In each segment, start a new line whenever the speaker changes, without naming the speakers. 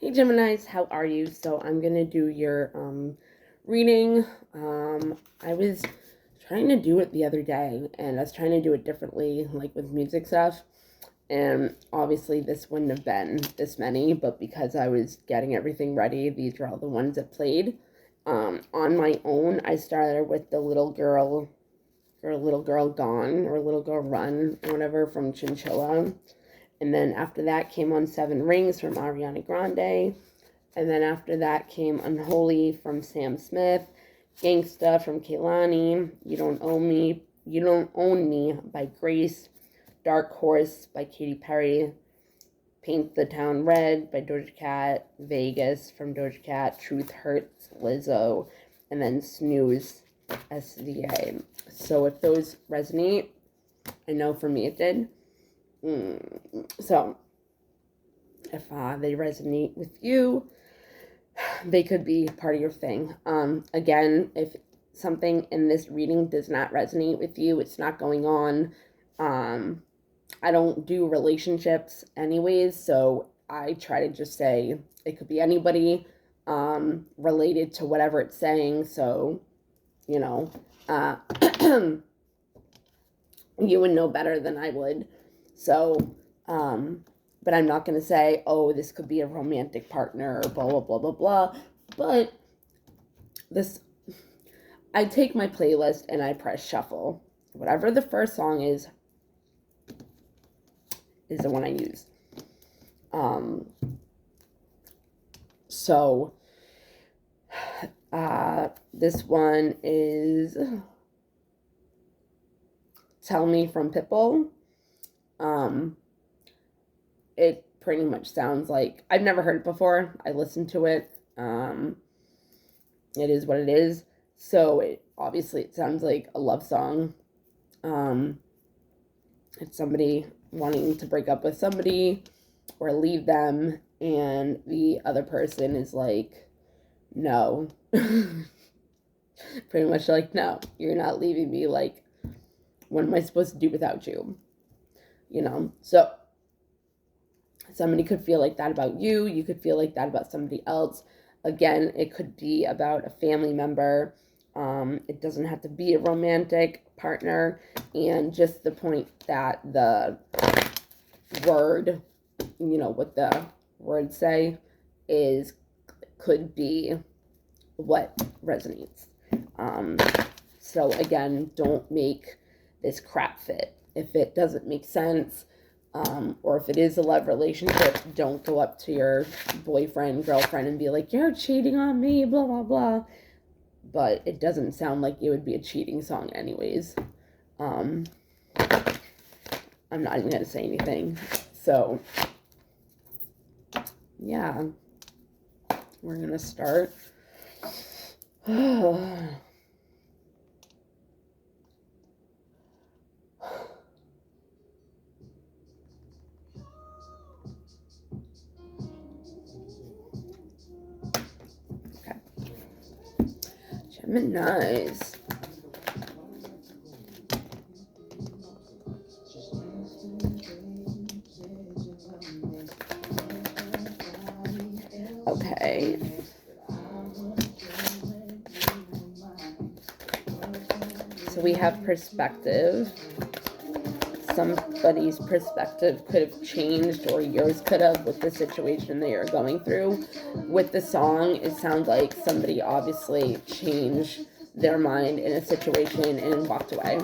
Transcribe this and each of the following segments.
Hey Geminis, how are you? So I'm gonna do your reading. I was trying to do it the other day, and I was trying to do it differently, like with music stuff. And obviously, this wouldn't have been this many, but because I was getting everything ready, these are all the ones that played. On my own, I started with the little girl gone, or little girl run, or whatever from Chinchilla. And then after that came On Seven Rings from Ariana Grande. And then after that came Unholy from Sam Smith, Gangsta from Kehlani, You Don't Own Me by Grace, Dark Horse by Katy Perry, Paint the Town Red by Doja Cat, Vegas from Doja Cat, Truth Hurts, Lizzo, and then Snooze, SZA. So if those resonate, I know for me it did. So if they resonate with you, they could be part of your thing. Again, if something in this reading does not resonate with you, it's not going on. I don't do relationships anyways, so I try to just say it could be anybody related to whatever it's saying. So, you know, you would know better than I would. So, but I'm not going to say, oh, this could be a romantic partner or blah, blah, blah, blah, blah. But I take my playlist and I press shuffle. Whatever the first song is the one I use. So, this one is Tell Me from Pitbull. It pretty much sounds like, I've never heard it before. I listened to it. It is what it is. So obviously it sounds like a love song. It's somebody wanting to break up with somebody or leave them, and the other person is like, no. Pretty much like, no, you're not leaving me. Like, what am I supposed to do without you? So somebody could feel like that about you. You could feel like that about somebody else. Again, it could be about a family member. It doesn't have to be a romantic partner. And just the point that the word, what the words say could be what resonates. So again, don't make this crap fit. If it doesn't make sense, or if it is a love relationship, don't go up to your boyfriend, girlfriend, and be like, you're cheating on me, blah, blah, blah. But it doesn't sound like it would be a cheating song anyways. I'm not even going to say anything. So, yeah. We're going to start. Geminis. Okay. So we have perspective. Somebody's perspective could have changed, or yours could have, with the situation that you're going through. With the song, it sounds like somebody obviously changed their mind in a situation and walked away.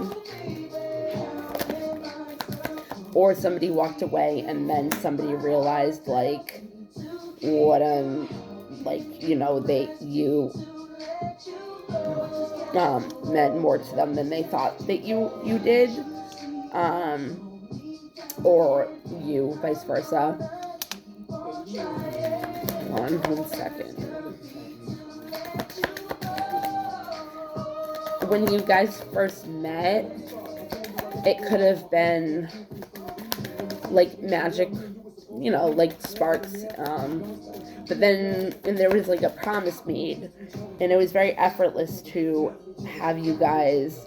Or somebody walked away and then somebody realized, like, what you meant more to them than they thought that you did. Or you, vice versa. Hold on 1 second. When you guys first met, it could have been like magic, like sparks. But then, and there was like a promise made, and it was very effortless to have you guys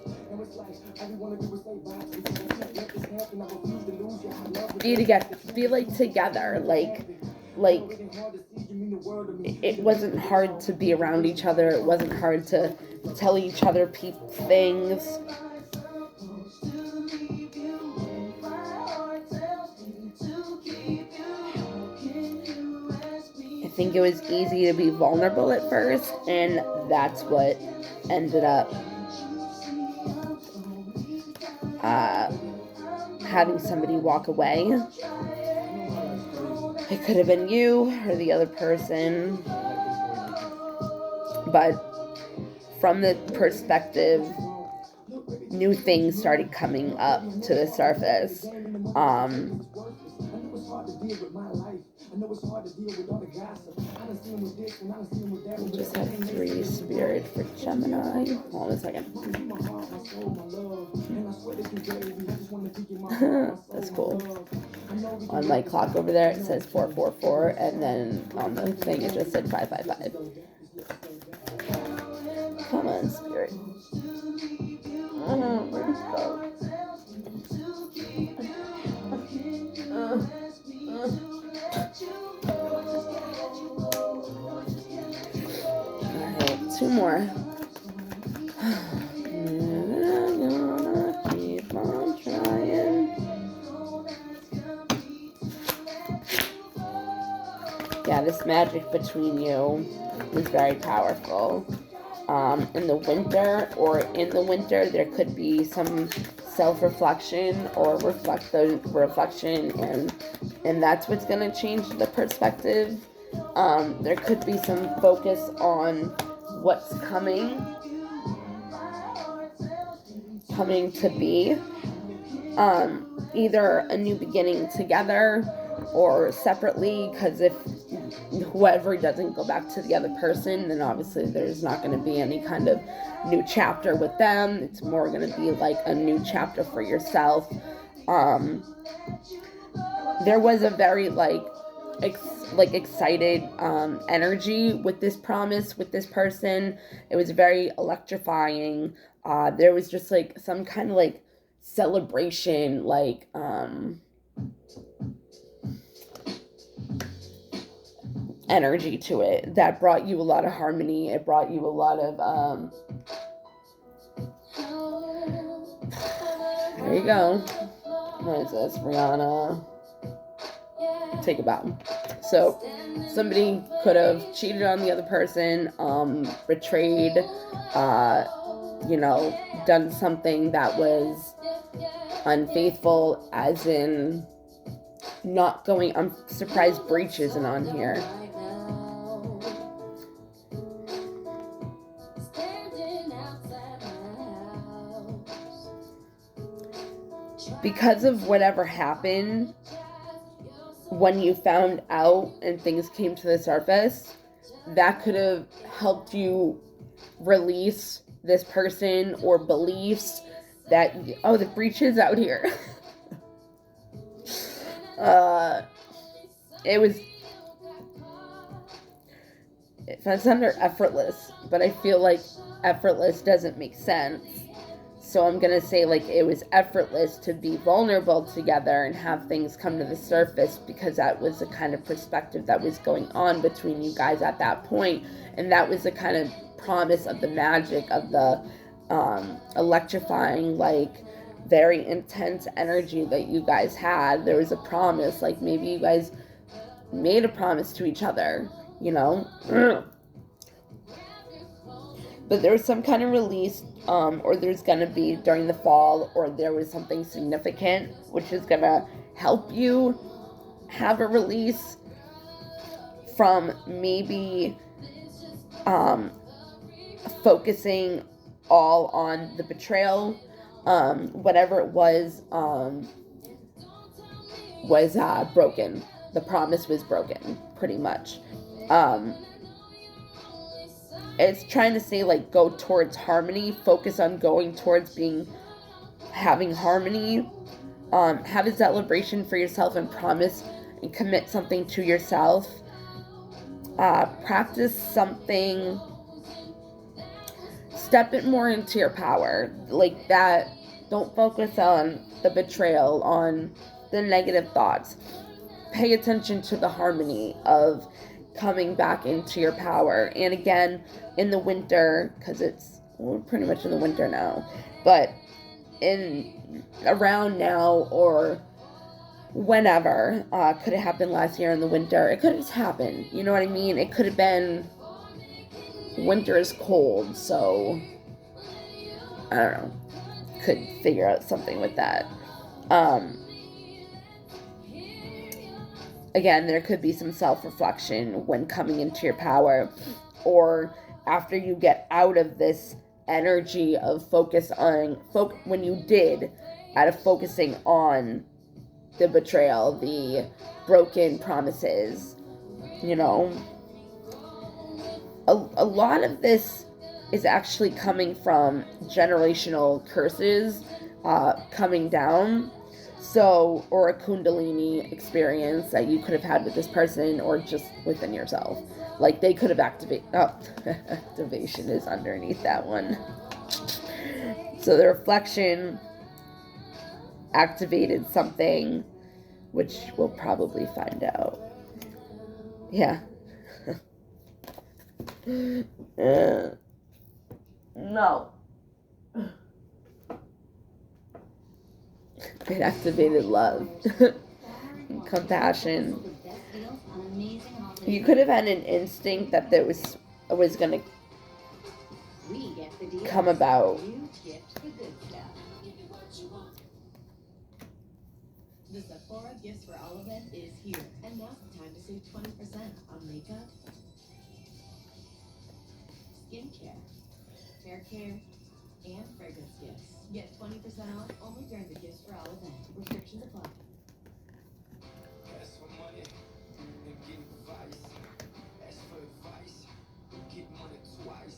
be like together. Like, like, it wasn't hard to be around each other. It wasn't hard to tell each other things. I think it was easy to be vulnerable at first, and that's what ended up having somebody walk away. It could have been you or the other person, but from the perspective, new things started coming up to the surface. I just have 3 spirit for Gemini. Hold on a second. That's cool. On my clock over there, it says 444, and then on the thing, it just said 555. Come on, spirit. Where'd it go? Alright, 2 more. Keep on trying. Yeah, this magic between you is very powerful. In the winter, there could be some self-reflection or reflection, and that's what's going to change the perspective. There could be some focus on what's coming to be. Either a new beginning together or separately, because if whoever doesn't go back to the other person, then obviously there's not going to be any kind of new chapter with them. It's more going to be like a new chapter for yourself. There was a very excited energy with this promise with this person. It was very electrifying. There was just like some kind of like celebration, like energy to it that brought you a lot of harmony. It brought you a lot of there you go. What is this? Rihanna. Take a bow. So somebody could have cheated on the other person, betrayed, done something that was unfaithful, as in not going. I'm surprised breach isn't on here. Because of whatever happened, when you found out and things came to the surface, that could have helped you release this person or beliefs that, oh, the breach is out here. It's under effortless, but I feel like effortless doesn't make sense. So I'm going to say like it was effortless to be vulnerable together and have things come to the surface, because that was the kind of perspective that was going on between you guys at that point. And that was the kind of promise of the magic of the electrifying, like very intense energy that you guys had. There was a promise, like maybe you guys made a promise to each other, but there was some kind of release, or there's going to be during the fall, or there was something significant which is going to help you have a release from maybe focusing all on the betrayal. Whatever it was broken. The promise was broken, pretty much. It's trying to say like go towards harmony, focus on going towards having harmony, have a celebration for yourself and promise and commit something to yourself, practice something, step it more into your power, like that. Don't focus on the betrayal, on the negative thoughts. pay attention to the harmony of coming back into your power. And again, in the winter, because we're pretty much in the winter now, but in around now or whenever, could have happened last year in the winter. It could have just happened. You know what I mean? It could have been winter is cold, so I don't know. Could figure out something with that. Again, there could be some self-reflection when coming into your power, or after you get out of this energy of when you did, out of focusing on the betrayal, the broken promises, you know. A lot of this is actually coming from generational curses coming down. So, or a Kundalini experience that you could have had with this person or just within yourself. Like they could have activation is underneath that one. So the reflection activated something, which we'll probably find out. Yeah. No. It activated love. Compassion. You could have had an instinct that there was going to come about.
The Sephora Gifts for All event is here, and now's the time to save 20% on makeup, skincare, hair care, and fragrance gifts. Get 20% off only during the Gifts for All event. Restrictions apply. Ask for money and get advice. Ask for advice, get money twice.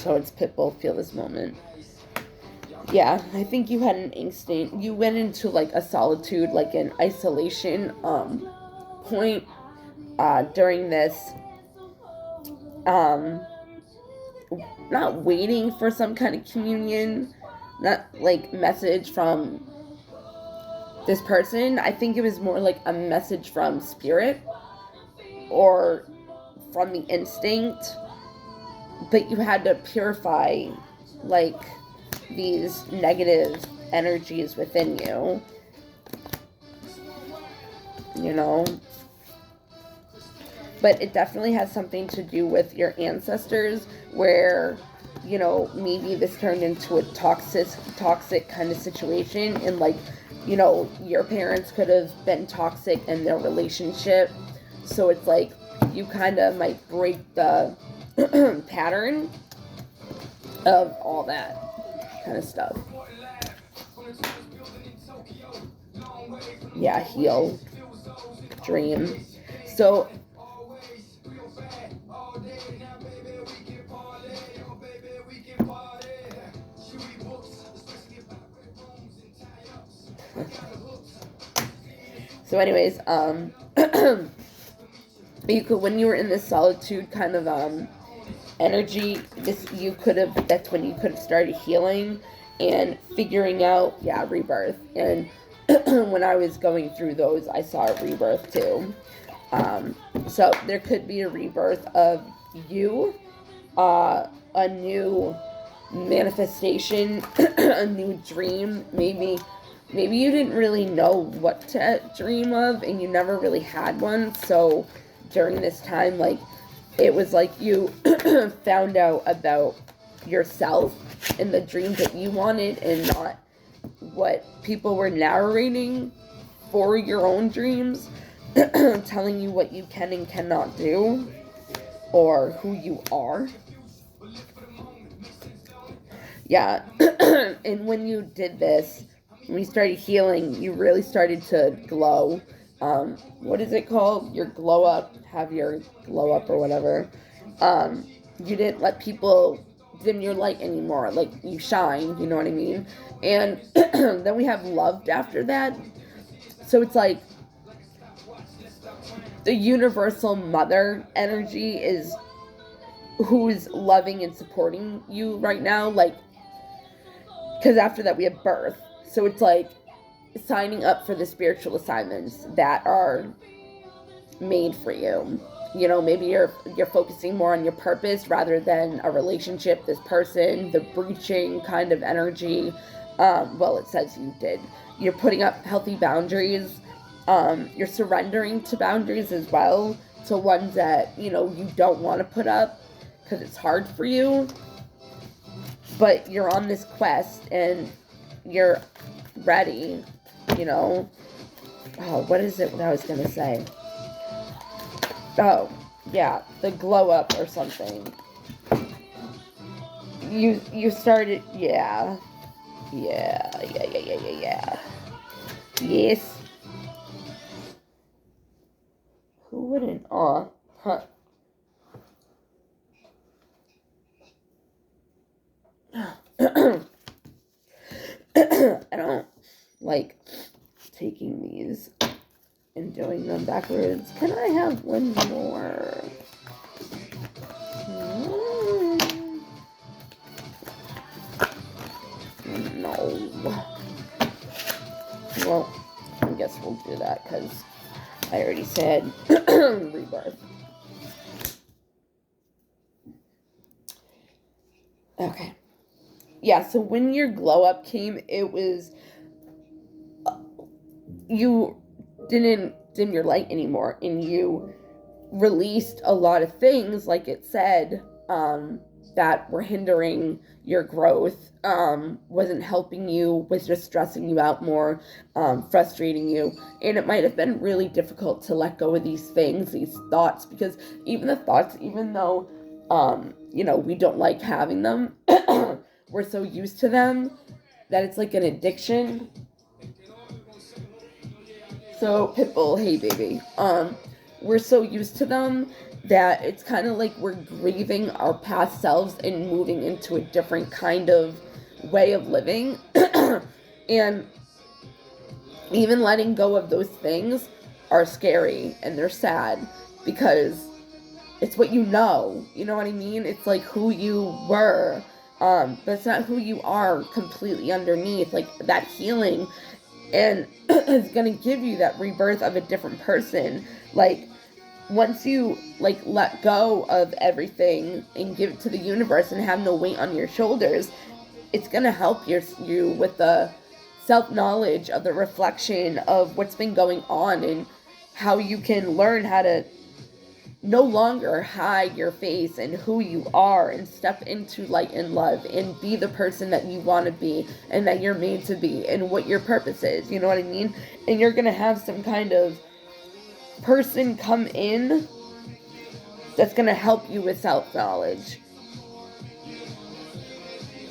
So it's Pitbull, Feel This Moment. Yeah, I think you had an instinct. You went into like a solitude, like an isolation point during this. Not waiting for some kind of communion, not like message from this person. I think it was more like a message from spirit or from the instinct. But you had to purify like these negative energies within you, you know. But it definitely has something to do with your ancestors, where, you know, maybe this turned into a toxic kind of situation, and like, you know, your parents could have been toxic in their relationship, so it's like you kind of might break the pattern of all that kind of stuff. Yeah, heal, dream. So anyways, you could, when you were in this solitude kind of energy, that's when you could have started healing and figuring out, rebirth. And when I was going through those, I saw a rebirth too. So there could be a rebirth of you, a new manifestation, a new dream. Maybe you didn't really know what to dream of, and you never really had one. So during this time, like, it was like you found out about yourself and the dreams that you wanted, and not what people were narrating for your own dreams, telling you what you can and cannot do, or who you are. Yeah. And when you did this, when you started healing, you really started to glow. What is it called? Your glow up, have your glow up or whatever. You didn't let people dim your light anymore. Like, you shine, you know what I mean? And then we have loved after that. So it's like the universal mother energy is who's loving and supporting you right now. Like, because after that we have birth. So it's like signing up for the spiritual assignments that are made for you. You know, maybe you're focusing more on your purpose rather than a relationship, this person, the breaching kind of energy. Well, it says you did. You're putting up healthy boundaries. You're surrendering to boundaries as well, to ones that, you know, you don't want to put up because it's hard for you. But you're on this quest and you're ready, you know. Oh, what is it that I was going to say? Oh, yeah, the glow up or something. You started, yeah. Yeah. Yes. Who wouldn't? Aw. Huh. I don't like taking these and doing them backwards. Can I have one more? No. Well, I guess we'll do that because I already said rebirth. Okay. Yeah, so when your glow up came, it was you didn't dim your light anymore, and you released a lot of things, like it said, that were hindering your growth, wasn't helping you, was just stressing you out more, frustrating you. And it might have been really difficult to let go of these things, these thoughts, because even the thoughts, even though, you know, we don't like having them, we're so used to them that it's like an addiction. So, Pitbull, hey baby. We're so used to them that it's kind of like we're grieving our past selves and moving into a different kind of way of living. And even letting go of those things are scary and they're sad because it's what you know. You know what I mean? It's like who you were. But it's not who you are completely underneath. Like that healing and is going to give you that rebirth of a different person. Like once you like let go of everything and give it to the universe and have no weight on your shoulders, it's going to help you with the self-knowledge of the reflection of what's been going on and how you can learn how to no longer hide your face and who you are and step into light and love and be the person that you want to be and that you're made to be and what your purpose is. You know what I mean? And you're going to have some kind of person come in that's going to help you with self-knowledge.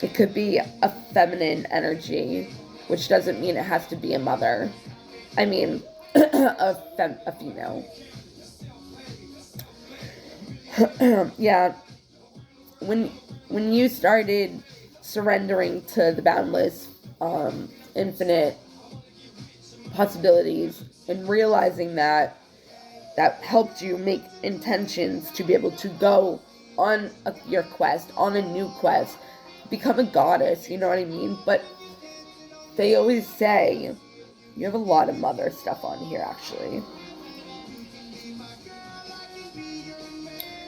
It could be a feminine energy, which doesn't mean it has to be a mother. I mean, a female. Yeah, when you started surrendering to the boundless, infinite possibilities and realizing that helped you make intentions to be able to go on your quest, on a new quest, become a goddess, you know what I mean? But they always say, you have a lot of mother stuff on here, actually.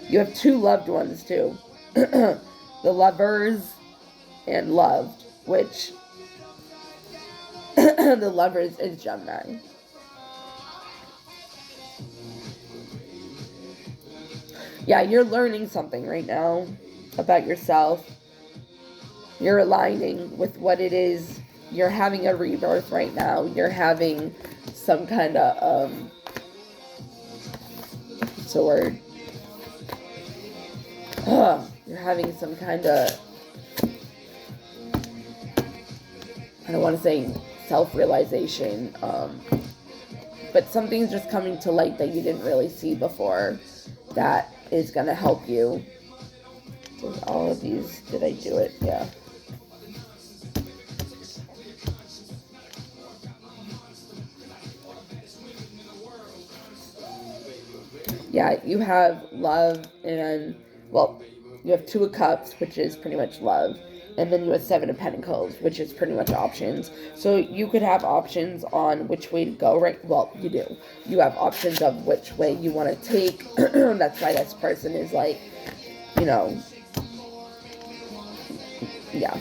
You have two loved ones, too. The lovers and loved, which the lovers is Gemini. Yeah, you're learning something right now about yourself. You're aligning with what it is. You're having a rebirth right now. You're having some kind of, what's the word? You're having some kind of, I don't want to say self-realization, but something's just coming to light that you didn't really see before that is going to help you. Did all of these, did I do it? Yeah. Yeah, you have love and, well, you have Two of Cups, which is pretty much love. And then you have Seven of Pentacles, which is pretty much options. So you could have options on which way to go, right? Well, you do. You have options of which way you want to take. That's why this person is like, you know, yeah.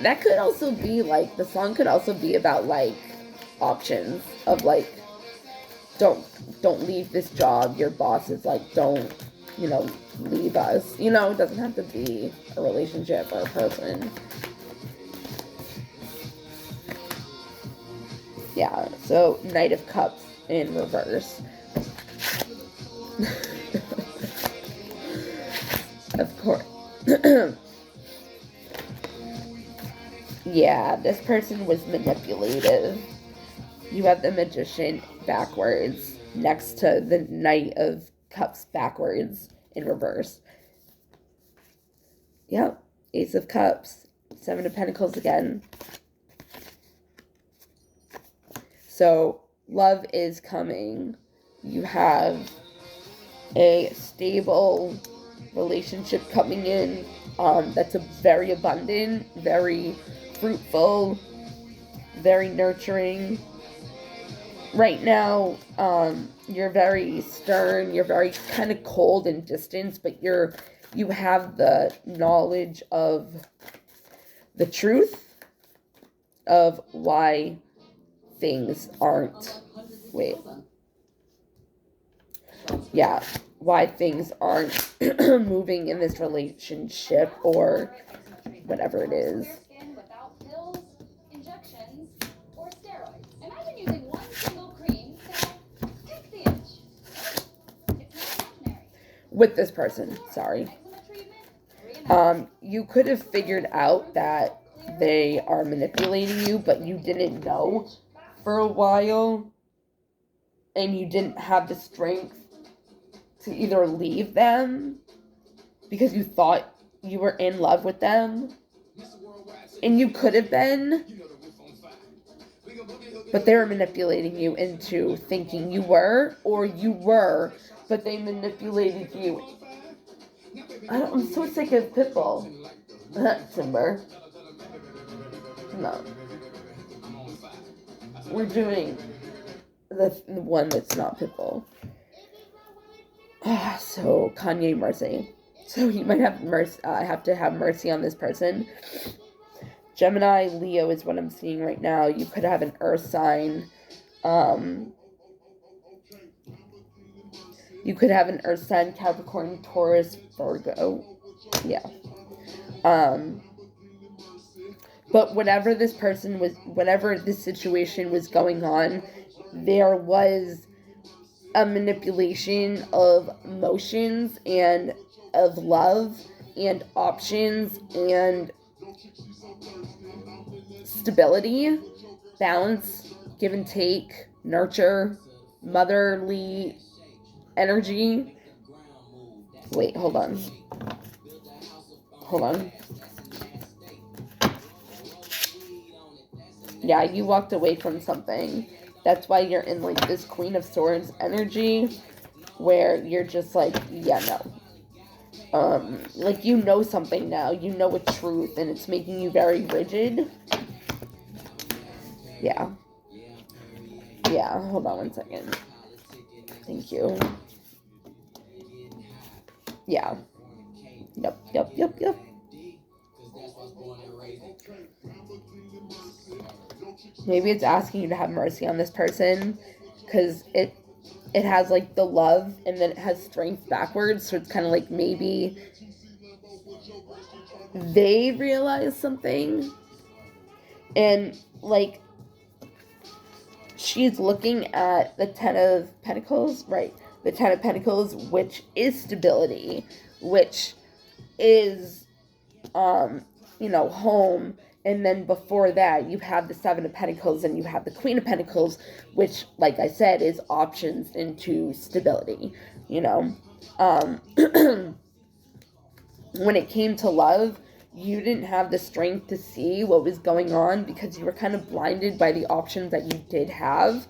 That could also be like, the song could also be about like options of like, don't leave this job. Your boss is like, don't, you know, leave us. You know, it doesn't have to be a relationship or a person. Yeah, so Knight of Cups in reverse. Of course. Yeah, this person was manipulative. You have the Magician backwards next to the Knight of Cups backwards in reverse. Yep, Ace of Cups, Seven of Pentacles again. So, love is coming. You have a stable relationship coming in that's a very abundant, very fruitful, very nurturing. Right now, you're very stern, you're very kind of cold and distant, but you have the knowledge of the truth of why things aren't, wait, yeah, why things aren't moving in this relationship or whatever it is. With this person, sorry. You could have figured out that they are manipulating you, but you didn't know for a while, and you didn't have the strength to either leave them because you thought you were in love with them, and you could have been, but they were manipulating you into thinking you were, or you were, but they manipulated you. I'm so sick of Pitbull. Timber. No. We're doing the one that's not Pitbull. So Kanye Mercy. So you might have to have mercy on this person. Gemini, Leo is what I'm seeing right now. You could have an earth sign. You could have an earth sign, Capricorn, Taurus, Virgo. Yeah. But whatever this person was, whatever this situation was going on, there was a manipulation of emotions and of love and options and stability, balance, give and take, nurture, motherly energy. Wait, hold on. Hold on. Yeah, you walked away from something. That's why you're in like this Queen of Swords energy where you're just like, yeah, no. Like you know something now. You know a truth and it's making you very rigid. Yeah. Yeah, hold on one second. Thank you. Yeah. Yep. Maybe it's asking you to have mercy on this person because it has like the love and then it has strength backwards, so it's kind of like maybe they realize something and like she's looking at the Ten of Pentacles, right? The Ten of Pentacles, which is stability, which is home. And then before that, you have the Seven of Pentacles and you have the Queen of Pentacles, which, like I said, is options into stability, When it came to love, you didn't have the strength to see what was going on because you were kind of blinded by the options that you did have,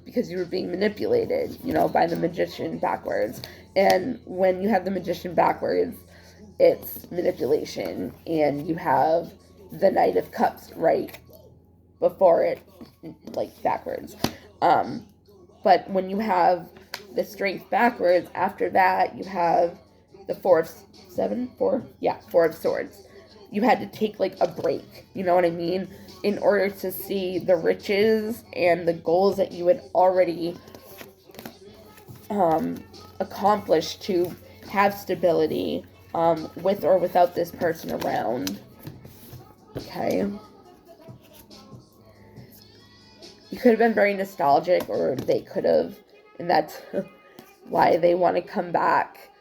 because you were being manipulated, by the Magician backwards. And when you have the Magician backwards, it's manipulation, and you have the Knight of Cups right before it, like backwards. But when you have the Strength backwards, after that you have the Four of Swords. You had to take like a break, you know what I mean, in order to see the riches and the goals that you had already accomplished to have stability with or without this person around. Okay. You could have been very nostalgic, or they could have, and that's why they want to come back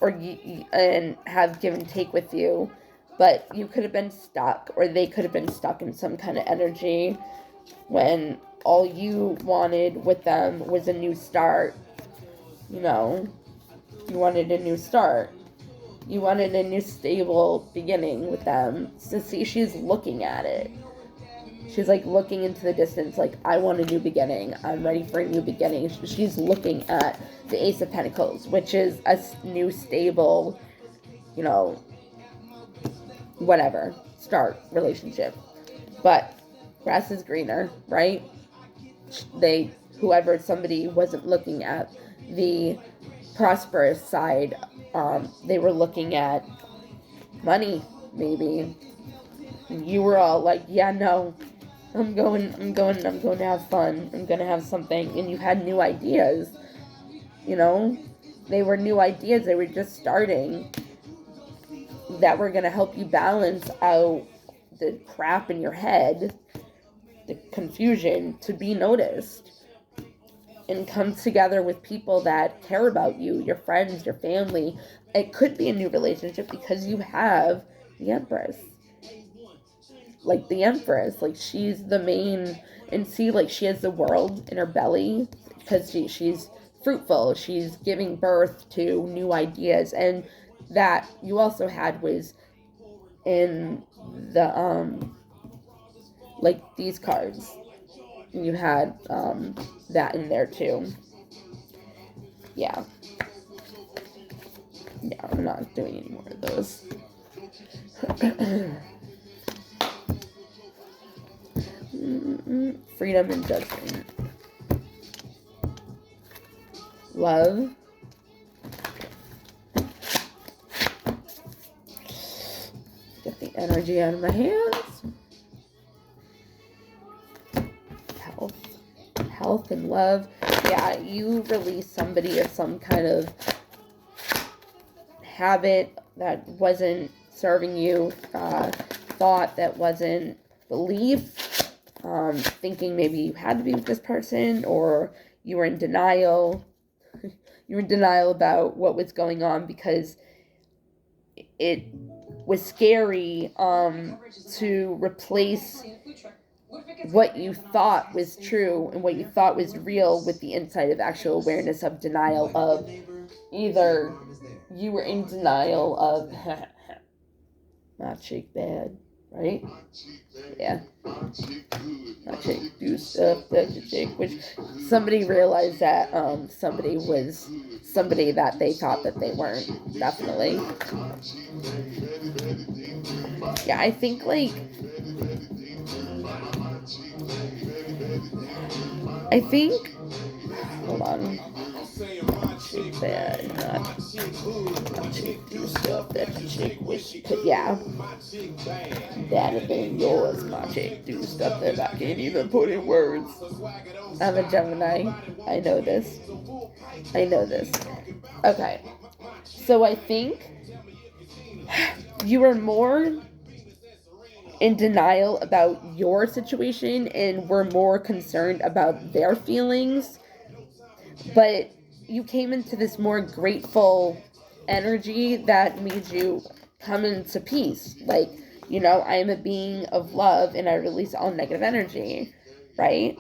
and have give and take with you. But you could have been stuck, or they could have been stuck in some kind of energy when all you wanted with them was a new start. You know, you wanted a new start. You wanted a new stable beginning with them. So see, she's looking at it. She's like looking into the distance, like, I want a new beginning. I'm ready for a new beginning. She's looking at the Ace of Pentacles, which is a new stable, you know, whatever, start relationship. But grass is greener, right? Somebody wasn't looking at the prosperous side. They were looking at money, maybe. You were all like, yeah, no, I'm going to have fun. I'm going to have something. And you had new ideas, you know? They were new ideas. They were just starting that were going to help you balance out the crap in your head, the confusion, to be noticed. And come together with people that care about you, your friends, your family. It could be a new relationship because you have the Empress. Like the Empress, like she's the main, and see, like she has the world in her belly because she's fruitful. She's giving birth to new ideas, and that you also had was in the like these cards. You had that in there too. Yeah. Yeah, I'm not doing any more of those. Freedom and judgment. Love. Get the energy out of my hands. Health and love. Yeah, you release somebody of some kind of habit that wasn't serving you, thought that wasn't belief, thinking maybe you had to be with this person, or you were in denial. You were in denial about what was going on because it was scary to replace what you thought was true and what you thought was real with the insight of actual awareness of denial of either you were in denial of not shake bad, right? Yeah. Not shake do stuff that you shake, which somebody realized that somebody was somebody that they thought that they weren't. Definitely. Yeah, I think like hold on. Chick bad, not chick do stuff that the chick wish she could. Yeah. Better than yours, my chick do stuff that I can't even put in words. I'm a Gemini. I know this. Okay. So I think you were more in denial about your situation and were more concerned about their feelings, but you came into this more grateful energy that made you come into peace. Like, you know, I am a being of love and I release all negative energy, right?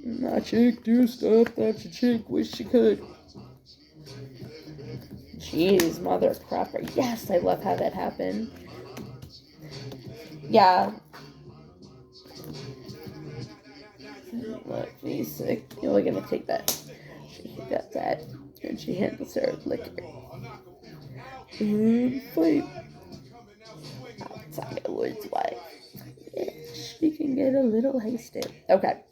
My chick do stuff that your chick wish she could. Jeez, mother crapper. Yes, I love how that happened. Yeah. Look, me sick. You're gonna take that. She got that. And she handles her liquor. Fight. Tiger Woods' wife. Yeah, she can get a little hasty. Okay.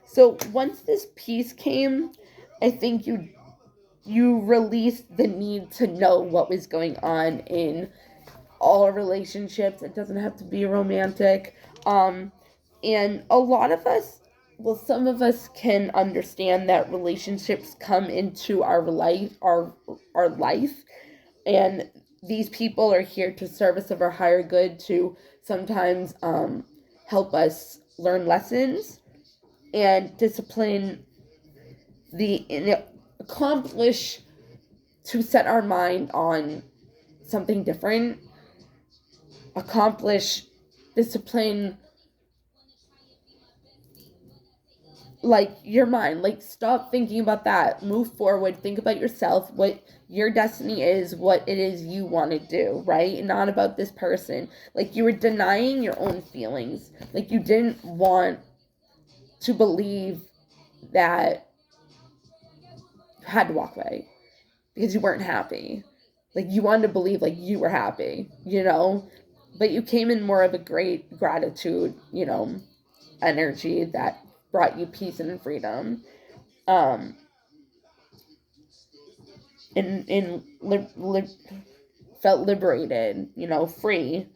So once this piece came, I think you released the need to know what was going on in all relationships. It doesn't have to be romantic. And a lot of us, well, some of us can understand that relationships come into our life, and these people are here to service of our higher good, to sometimes help us learn lessons and discipline accomplish to set our mind on something different, accomplish discipline, like your mind, like stop thinking about that, move forward, think about yourself, what your destiny is, what it is you want to do, right? Not about this person. Like you were denying your own feelings, like you didn't want to believe that you had to walk away because you weren't happy. Like you wanted to believe like you were happy, but you came in more of a great gratitude, energy that brought you peace and freedom. um and felt liberated, free.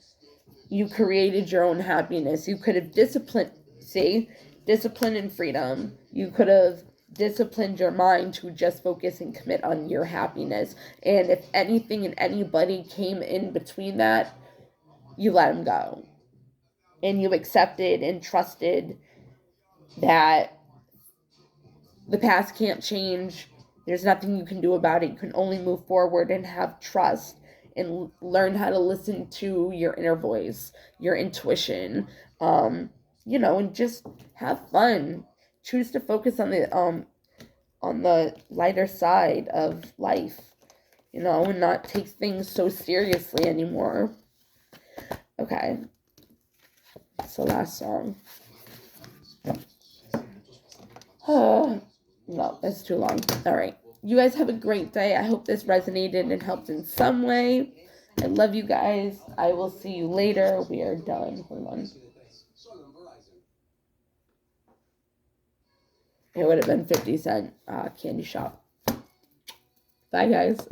You created your own happiness. You could have discipline and freedom. You could have disciplined your mind to just focus and commit on your happiness. And if anything and anybody came in between that, you let them go. And you accepted and trusted that the past can't change. There's nothing you can do about it. You can only move forward and have trust and learn how to listen to your inner voice, your intuition, and just have fun. Choose to focus on the lighter side of life, and not take things so seriously anymore. Okay. It's the last song. No, that's too long. All right. You guys have a great day. I hope this resonated and helped in some way. I love you guys. I will see you later. We are done. Hold on. It would have been 50 cent candy shop. Bye, guys.